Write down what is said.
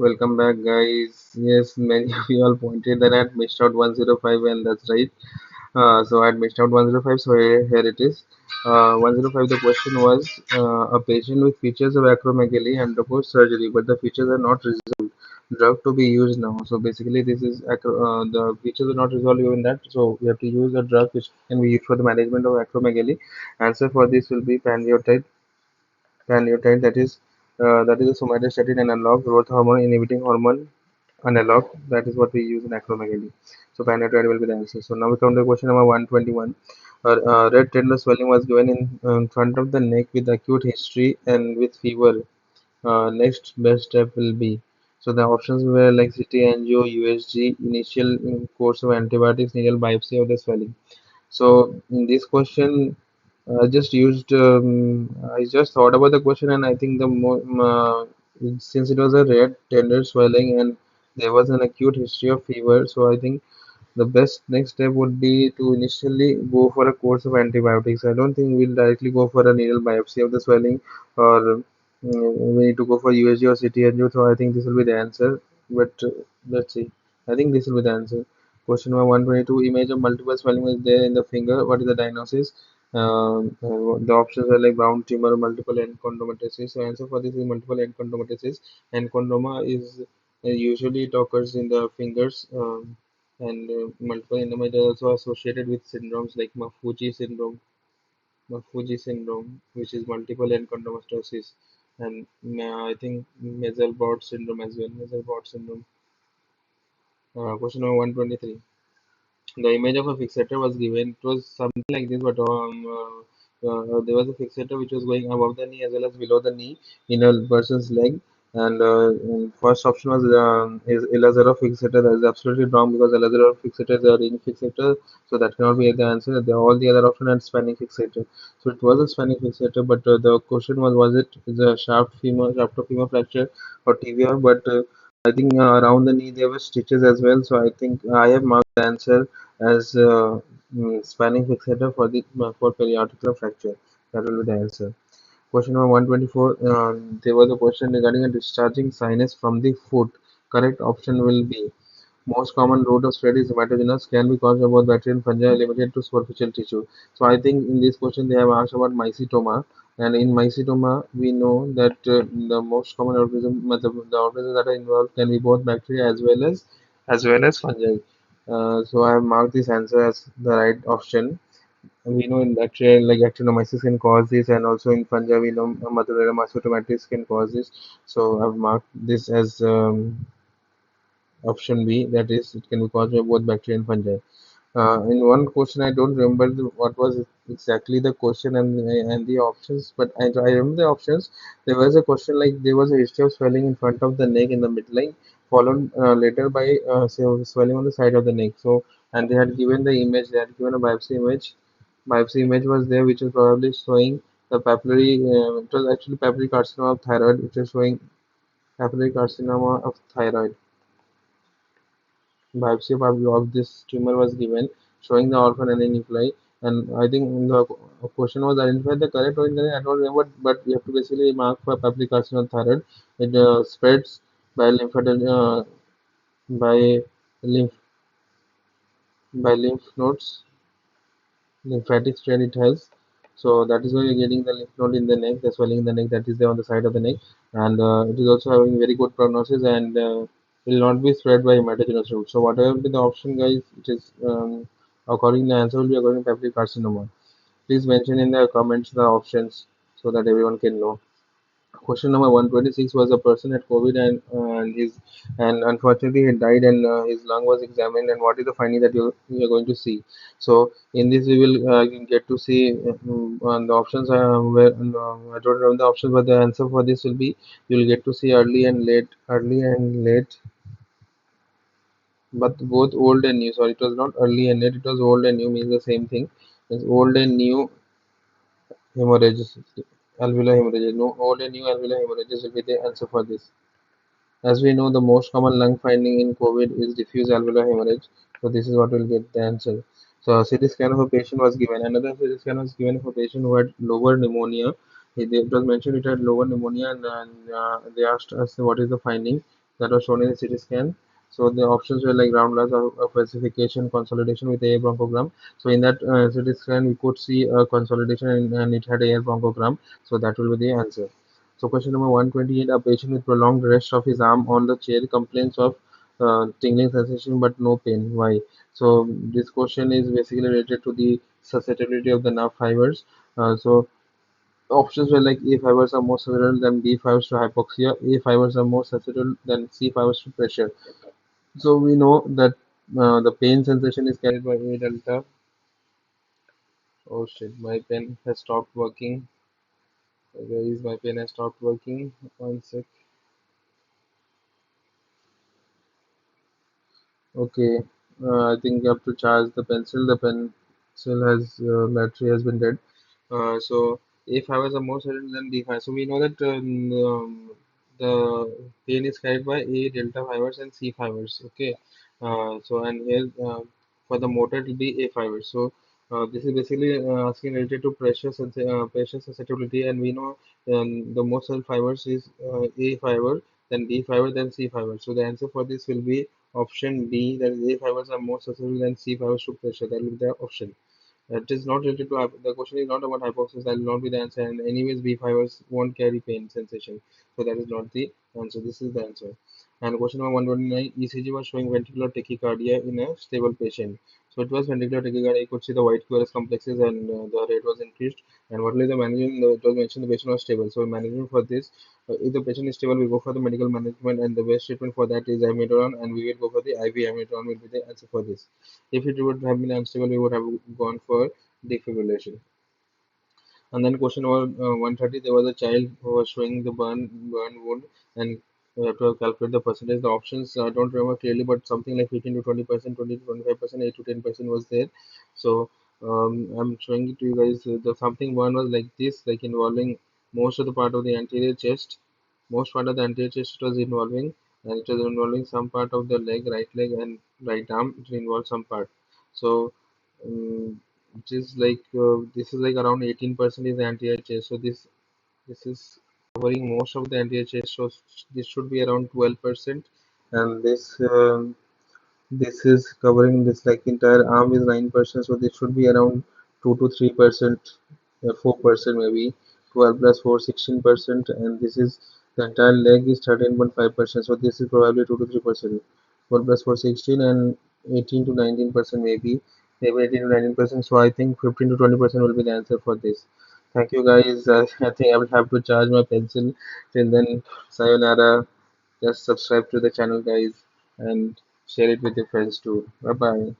Welcome back, guys. Yes, many of you all pointed that I had missed out 105, and that's right. So I had missed out 105, so here it is. 105, the question was a patient with features of acromegaly undergoes surgery, but the features are not resolved. Drug to be used now. So basically, this is the features are not resolved even that. So we have to use a drug which can be used for the management of acromegaly. Answer for this will be Paniotide, that is a somatostatin analog, growth hormone inhibiting hormone analog. That is what we use in acromegaly. So paniotide will be the answer. So now we come to question number 121. Red tender swelling was given in front of the neck with acute history and with fever. Next best step will be. So the options were like CT angio, USG, initial course of antibiotics, needle biopsy of the swelling. So in this question, I just thought about the question, and I think since it was a rare tender swelling and there was an acute history of fever, so I think the best next step would be to initially go for a course of antibiotics. I don't think we'll directly go for a needle biopsy of the swelling, or we need to go for USG or CT angio. So I think this will be the answer. But let's see. I think this will be the answer. Question number 122. Image of multiple swelling is there in the finger. What is the diagnosis? The options are like brown tumor, multiple enchondromatosis. So answer for this is multiple enchondromatosis. Enchondroma is usually it occurs in the fingers. And multiple endometrioma is also associated with syndromes like Mafuji syndrome, which is multiple enchondromatosis, and I think Mazel-Bott syndrome as well. Mazel-Bott syndrome. Question number 123. The image of a fixator was given. It was something like this, but there was a fixator which was going above the knee as well as below the knee in a person's leg. And first option was is Elazarov fixator. That is absolutely wrong because Elazarov fixator is a ring fixator, so that cannot be the answer. All the other options are spanning fixator. So it was a spanning fixator, but the question was it is a shaft of femur fracture or tibia? But I think around the knee there were stitches as well. So I think I have marked the answer as spanning fixator for the for periarticular fracture. That will be the answer. Question number 124. There was a question regarding a discharging sinus from the foot. Correct option will be. Most common route of spread is hematogenous, can be caused by both bacteria and fungi, limited to superficial tissue. So I think in this question they have asked about mycetoma, and in mycetoma we know that the most common the organisms that are involved can be both bacteria as well as fungi. So I have marked this answer as the right option. We know in bacteria like actinomyces can cause this, and also in fungi we know Mozzarella mycotomatis can cause this. So I've marked this as option B, that is, it can be caused by both bacteria and fungi. In one question, I don't remember what was exactly the question and the options, but I remember the options. There was a question like there was a history of swelling in front of the neck in the midline, followed later by swelling on the side of the neck. So, and they had given the image, they had given a biopsy image. Biopsy image was there, which was probably showing the papillary. It was actually papillary carcinoma of thyroid, which is showing papillary carcinoma of thyroid. Biopsy of this tumor was given, showing the orphan and nuclei. And I think the question was identified the correct or incorrect. I don't remember, but we have to basically mark for papillary carcinoma of thyroid. It spreads by by lymph by lymph nodes, lymphatic spread it has. So that is why you're getting the lymph node in the neck, the swelling in the neck that is there on the side of the neck, and it is also having very good prognosis and will not be spread by hematogenous route. So whatever be the option, guys, it is according the answer will be according to papillary carcinoma. Please mention in the comments the options so that everyone can know. Question number 126 was a person had COVID and unfortunately he died and his lung was examined, and what is the finding that you're going to see. So in this we will get to see the options where I don't remember the options, but the answer for this will be you will get to see early and late, but both old and new. Sorry, it was not early and late, it was old and new, means the same thing. It's old and new hemorrhages, alveolar hemorrhages. No, old and new alveolar hemorrhages will be the answer for this. As we know, the most common lung finding in COVID is diffuse alveolar hemorrhage. So this is what will get the answer. So a CT scan of a patient was given. Another CT scan was given of a patient who had lower pneumonia. It was mentioned it had lower pneumonia, and they asked us what is the finding. that was shown in the CT scan. So the options were like ground glass of falsification, consolidation with air bronchogram. So in that CT scan, we could see a consolidation, and it had air bronchogram. So that will be the answer. So question number 128: a patient with prolonged rest of his arm on the chair complains of tingling sensation but no pain. Why? So this question is basically related to the susceptibility of the nerve fibers. So options were like A fibers are more susceptible than B fibers to hypoxia. A fibers are more susceptible than C fibers to pressure. So we know that the pain sensation is carried by A delta. Oh shit, my pen has stopped working. Where is my pen has stopped working? One sec. Okay, I think you have to charge the pencil. The pencil has battery has been dead. So A fibers are more certain than D fibers. So we know that the pain is carried by A delta fibers and C fibers. Okay. So and here for the motor it will be A fibers. So this is basically asking related to pressure susceptibility, and we know the most cell fibers is A fiber, then D fiber, then C fiber. So the answer for this will be option B. That is A fibers are more susceptible than C fibers to pressure. That will be the option. It is not related to the question is not about hypoxia. That will not be the answer. And anyways, B fibers won't carry pain sensation, so that is not the answer. This is the answer. And question number 129: ECG was showing ventricular tachycardia in a stable patient. So it was ventricular tachycardia. You could see the white QRS complexes, and the rate was increased. And what is the management? It was mentioned the patient was stable. So management for this, if the patient is stable, we go for the medical management, and the best treatment for that is amiodarone, and we will go for the IV amiodarone will be the answer for this. If it would have been unstable, we would have gone for defibrillation. And then question number 130, there was a child who was showing the burn wound, and we have to calculate the percentage. The options I don't remember clearly, but something like 15 to 20%, 20 to 25%, 8 to 10% was there. So I'm showing it to you guys. The something burn was like this, like involving most of the part of the anterior chest. Most part of the anterior chest was involving, and it was involving some part of the leg, right leg and right arm. It involved some part. So which is like this is like around 18% is anterior chest. So this is covering most of the anterior chest. So this should be around 12%, and this is covering this like entire arm is 9%. So this should be around 2 to 3%, 4% maybe. 12 plus 4, 16%, and this is the entire leg is 13.5%. So this is probably 2 to 3%. 12 plus 4, 16, and 18 to 19% maybe 18 to 19%. So I think 15 to 20% will be the answer for this. Thank you guys. I think I will have to charge my pencil. Till then, sayonara. Just subscribe to the channel, guys, and share it with your friends too. Bye bye.